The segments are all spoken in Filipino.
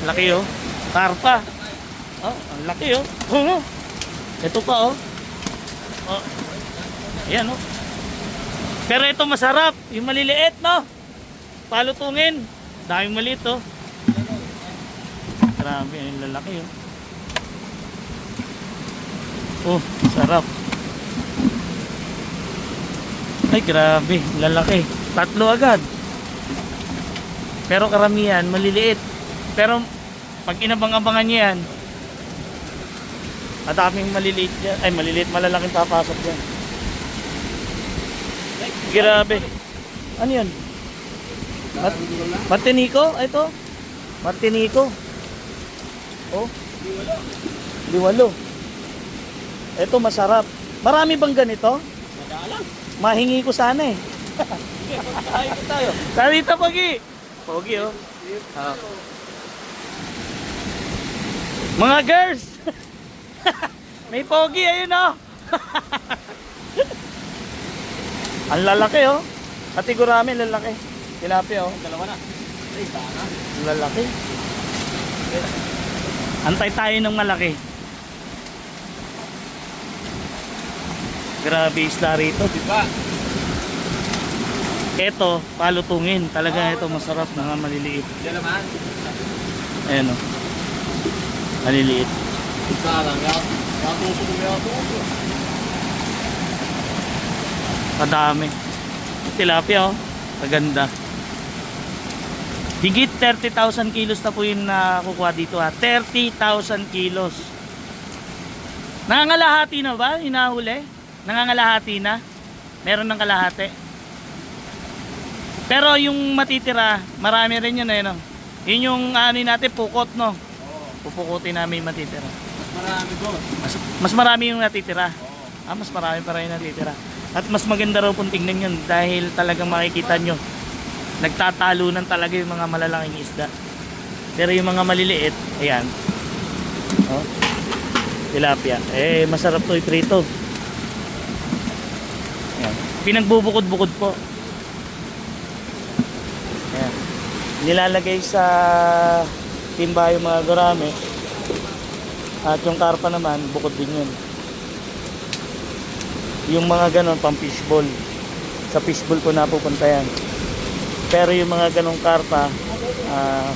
Laki oh. Karpa. Oh, ang laki oh. Oh. Ito pa oh. Oh. Ayan oh. Pero ito masarap, yung maliliit no. Palutungin. Daming maliit oh. Grabe, yung lalaki oh. Oh, sarap. Ay, grabe, lalaki. Tatlo agad. Pero karamihan, maliliit. Pero, pag inabang-abangan niya yan, madaming maliliit yan. Ay, maliliit, malalaking papasok yan. Grabe. Ano yan? Martinico? Ito? Martinico. Oh. Liwalo. Ito masarap. Marami bang ganito? Mahingi ko sana eh. Kain ko tayo. Karita Pogi. Pogi oh. Ah. Mga girls. May Pogi ayun oh. Ang lalaki oh. Pati gurami lalaki. Tilapia oh. Dalawa na. Ay, sana. Lalaki. Antay tayo ng malaki. Grabe isda rito. Diba? Ito, palutungin. Talaga ito masarap na maliliit. Yan naman. Ayan o. Maliliit. Sarang. Yatuso ko yatuso. Kadami. Tilapia o. Maganda. Higit 30,000 kilos na po yung nakukuha dito ha. 30,000 kilos. Nangangalahati na ba? Hinahuli? Nangangalahati na? Meron ng kalahati? Pero yung matitira, marami rin yun eh, no? Yun yung ano natin, pukot, no? Pupukutin namin yung matitira. Mas marami doon. Mas marami yung natitira. Mas marami pa rin yung natitira. At mas maganda raw pong tingnan yun dahil talagang makikita nyo, nagtatalunan talaga yung mga malalaking isda. Pero yung mga maliliit, ayan. Oh, tilapia. Masarap to iprito. Ayan. Pinagbubukod-bukod po. Ayan. Nilalagay sa timba yung mga gurame. At yung karpa naman, bukod din yun. Yung mga ganon, pang fishball. Sa fishball po napupunta yan. Pero yung mga ganong karpa,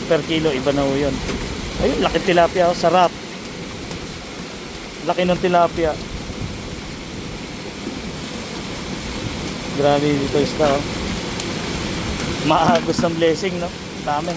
per kilo, iba na ho yun. Ayun, laki tilapia, oh, sarap. Laki ng tilapia. Grabe dito isda, oh. Maagos ng blessing, no? Dami.